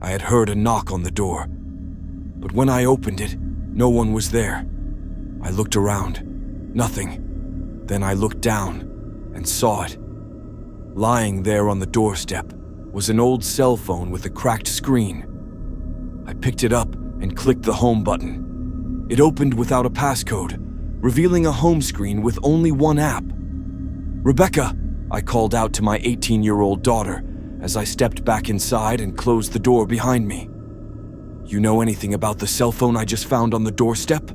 I had heard a knock on the door, but when I opened it, no one was there. I looked around. Nothing. Then I looked down and saw it. Lying there on the doorstep was an old cell phone with a cracked screen. I picked it up and clicked the home button. It opened without a passcode, revealing a home screen with only one app. "Rebecca," I called out to my 18-year-old daughter as I stepped back inside and closed the door behind me. "You know anything about the cell phone I just found on the doorstep?"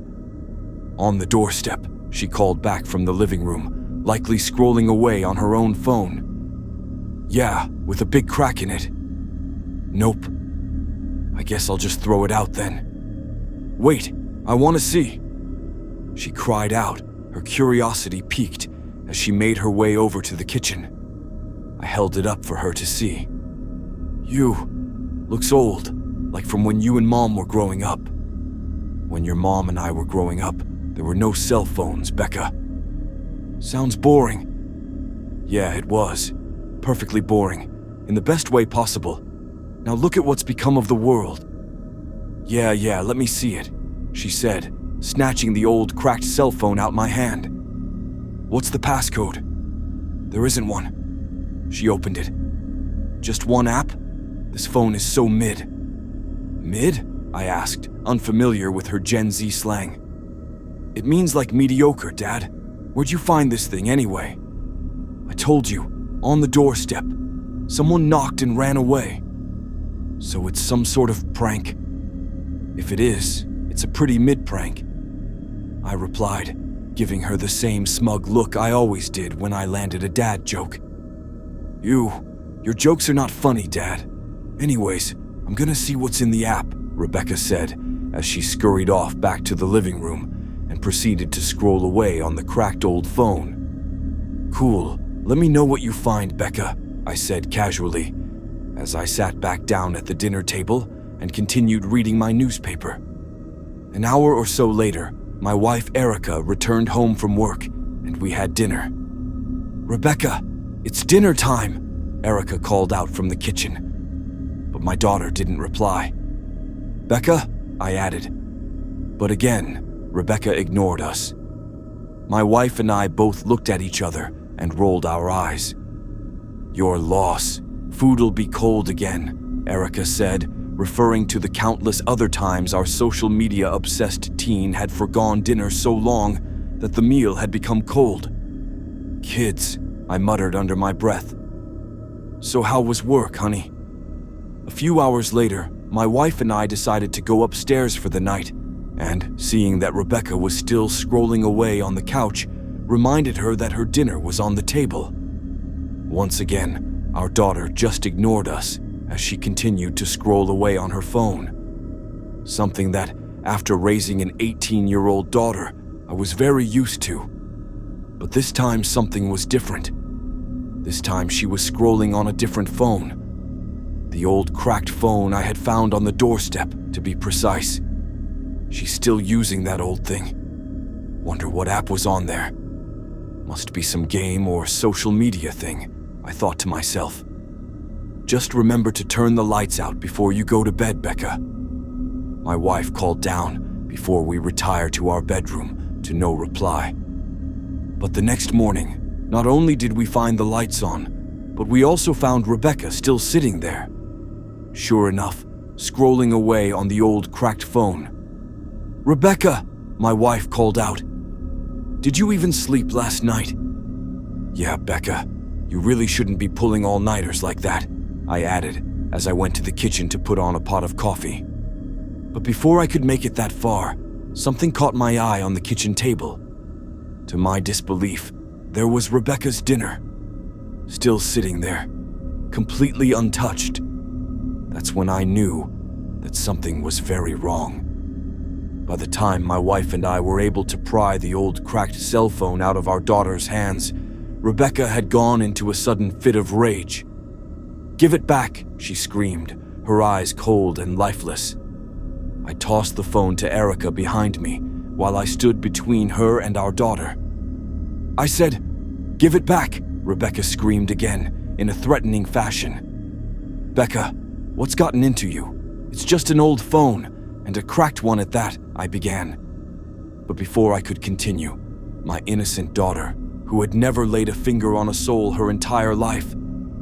"On the doorstep," she called back from the living room, likely scrolling away on her own phone. "Yeah, with a big crack in it." "Nope. I guess I'll just throw it out then." "Wait, I want to see." She cried out, her curiosity piqued as she made her way over to the kitchen. I held it up for her to see. "You looks old, like from when you and Mom were growing up." "When your mom and I were growing up, there were no cell phones, Becca." "Sounds boring." "Yeah, it was. Perfectly boring, in the best way possible. Now look at what's become of the world." Yeah, let me see it," she said, snatching the old cracked cell phone out my hand. "What's the passcode?" "There isn't one." She opened it. "Just one app? This phone is so mid." "Mid?" I asked, unfamiliar with her Gen Z slang. "It means like mediocre, Dad. Where'd you find this thing anyway?" "I told you, on the doorstep. Someone knocked and ran away." "So it's some sort of prank?" "If it is, it's a pretty mid-prank," I replied, giving her the same smug look I always did when I landed a dad joke. Your jokes are not funny, Dad. Anyways, I'm gonna see what's in the app," Rebecca said as she scurried off back to the living room and proceeded to scroll away on the cracked old phone. "Cool, let me know what you find, Becca," I said casually, as I sat back down at the dinner table and continued reading my newspaper. An hour or so later, my wife Erica returned home from work, and we had dinner. "Rebecca, it's dinner time," Erica called out from the kitchen, but my daughter didn't reply. "Becca," I added. But again, Rebecca ignored us. My wife and I both looked at each other and rolled our eyes. "Your loss. Food'll be cold again," Erica said, referring to the countless other times our social media-obsessed teen had forgone dinner so long that the meal had become cold. "Kids," I muttered under my breath. "So how was work, honey?" A few hours later, my wife and I decided to go upstairs for the night, and seeing that Rebecca was still scrolling away on the couch, reminded her that her dinner was on the table. Once again, our daughter just ignored us as she continued to scroll away on her phone. Something that, after raising an 18-year-old daughter, I was very used to. But this time something was different. This time she was scrolling on a different phone. The old cracked phone I had found on the doorstep, to be precise. She's still using that old thing. Wonder what app was on there. Must be some game or social media thing, I thought to myself. "Just remember to turn the lights out before you go to bed, Becca," my wife called down before we retired to our bedroom, to no reply. But the next morning, not only did we find the lights on, but we also found Rebecca still sitting there. Sure enough, scrolling away on the old cracked phone. "Rebecca," my wife called out. "Did you even sleep last night?" "Yeah, Becca, you really shouldn't be pulling all-nighters like that," I added as I went to the kitchen to put on a pot of coffee. But before I could make it that far, something caught my eye on the kitchen table. To my disbelief, there was Rebecca's dinner, still sitting there, completely untouched. That's when I knew that something was very wrong. By the time my wife and I were able to pry the old cracked cell phone out of our daughter's hands, Rebecca had gone into a sudden fit of rage. "Give it back," she screamed, her eyes cold and lifeless. I tossed the phone to Erica behind me while I stood between her and our daughter. I said, "Give it back," Rebecca screamed again in a threatening fashion. "Becca, what's gotten into you?" It's just an old phone, and a cracked one at that," I began. But before I could continue, my innocent daughter, who had never laid a finger on a soul her entire life,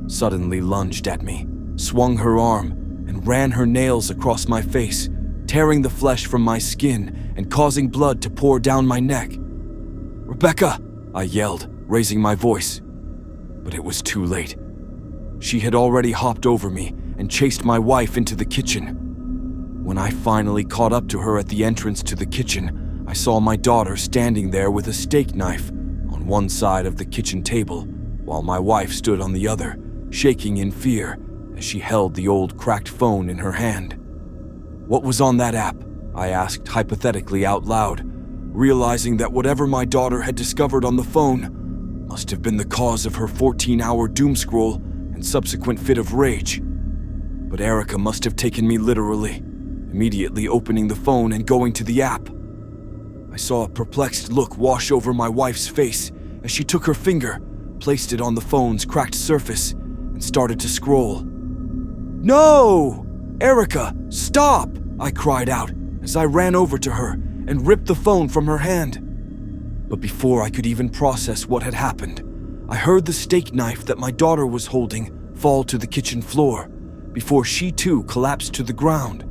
suddenly lunged at me, swung her arm, and ran her nails across my face, tearing the flesh from my skin and causing blood to pour down my neck. "Rebecca!" I yelled, raising my voice. But it was too late. She had already hopped over me and chased my wife into the kitchen. When I finally caught up to her at the entrance to the kitchen, I saw my daughter standing there with a steak knife on one side of the kitchen table, while my wife stood on the other, shaking in fear as she held the old cracked phone in her hand. "What was on that app?" I asked hypothetically out loud, realizing that whatever my daughter had discovered on the phone must have been the cause of her 14-hour doomscroll and subsequent fit of rage. But Erica must have taken me literally, immediately opening the phone and going to the app. I saw a perplexed look wash over my wife's face as she took her finger, placed it on the phone's cracked surface, and started to scroll. "No! Erica, stop!" I cried out as I ran over to her and ripped the phone from her hand. But before I could even process what had happened, I heard the steak knife that my daughter was holding fall to the kitchen floor, before she too collapsed to the ground.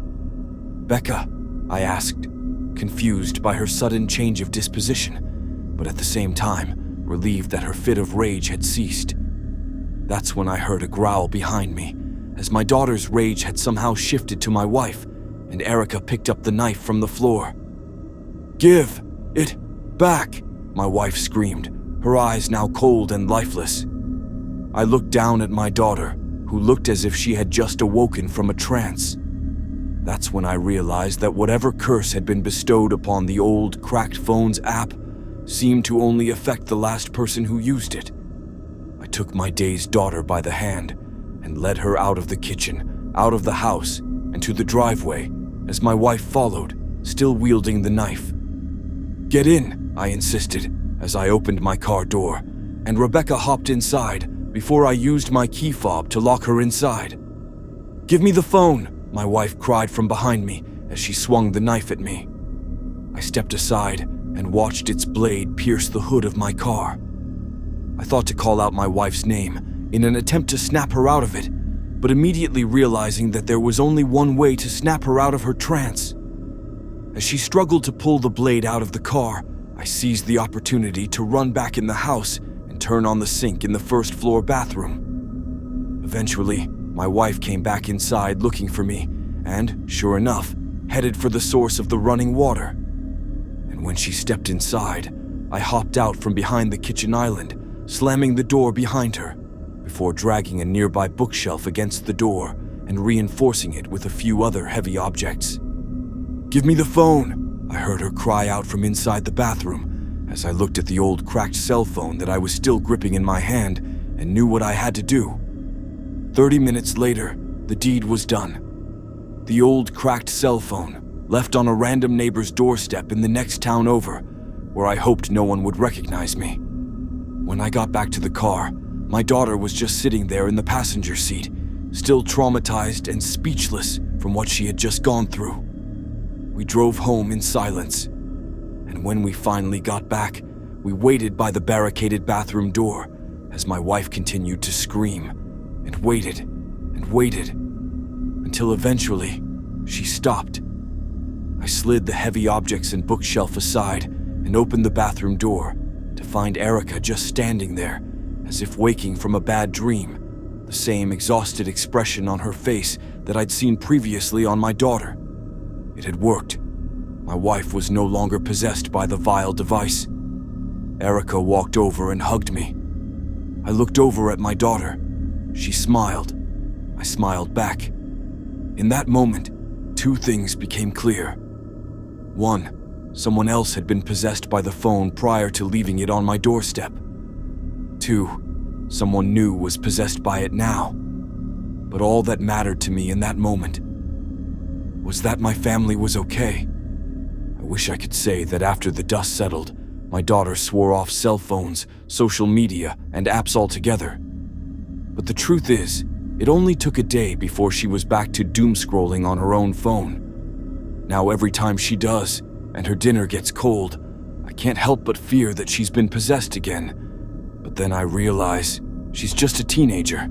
"Becca?" I asked, confused by her sudden change of disposition, but at the same time relieved that her fit of rage had ceased. That's when I heard a growl behind me, as my daughter's rage had somehow shifted to my wife, and Erica picked up the knife from the floor. "Give it back!" my wife screamed, her eyes now cold and lifeless. I looked down at my daughter, who looked as if she had just awoken from a trance. That's when I realized that whatever curse had been bestowed upon the old, cracked phone's app seemed to only affect the last person who used it. I took my dazed daughter by the hand and led her out of the kitchen, out of the house, and to the driveway, as my wife followed, still wielding the knife. "Get in," I insisted, as I opened my car door, and Rebecca hopped inside before I used my key fob to lock her inside. "Give me the phone," my wife cried from behind me as she swung the knife at me. I stepped aside and watched its blade pierce the hood of my car. I thought to call out my wife's name in an attempt to snap her out of it, but immediately realizing that there was only one way to snap her out of her trance. As she struggled to pull the blade out of the car, I seized the opportunity to run back in the house and turn on the sink in the first-floor bathroom. Eventually, my wife came back inside looking for me and, sure enough, headed for the source of the running water. And when she stepped inside, I hopped out from behind the kitchen island, slamming the door behind her, before dragging a nearby bookshelf against the door and reinforcing it with a few other heavy objects. "Give me the phone!" I heard her cry out from inside the bathroom as I looked at the old cracked cell phone that I was still gripping in my hand and knew what I had to do. 30 minutes later, the deed was done. The old cracked cell phone, left on a random neighbor's doorstep in the next town over, where I hoped no one would recognize me. When I got back to the car, my daughter was just sitting there in the passenger seat, still traumatized and speechless from what she had just gone through. We drove home in silence, and when we finally got back, we waited by the barricaded bathroom door as my wife continued to scream, and waited, until eventually she stopped. I slid the heavy objects and bookshelf aside and opened the bathroom door to find Erica just standing there, as if waking from a bad dream, the same exhausted expression on her face that I'd seen previously on my daughter. It had worked. My wife was no longer possessed by the vile device. Erica walked over and hugged me. I looked over at my daughter. She smiled. I smiled back. In that moment, two things became clear. One, someone else had been possessed by the phone prior to leaving it on my doorstep. Two, someone new was possessed by it now. But all that mattered to me in that moment was that my family was okay. I wish I could say that after the dust settled, my daughter swore off cell phones, social media, and apps altogether. But the truth is, It only took a day before she was back to doomscrolling on her own phone. Now every time she does, and her dinner gets cold, I can't help but fear that she's been possessed again. But then I realize she's just a teenager.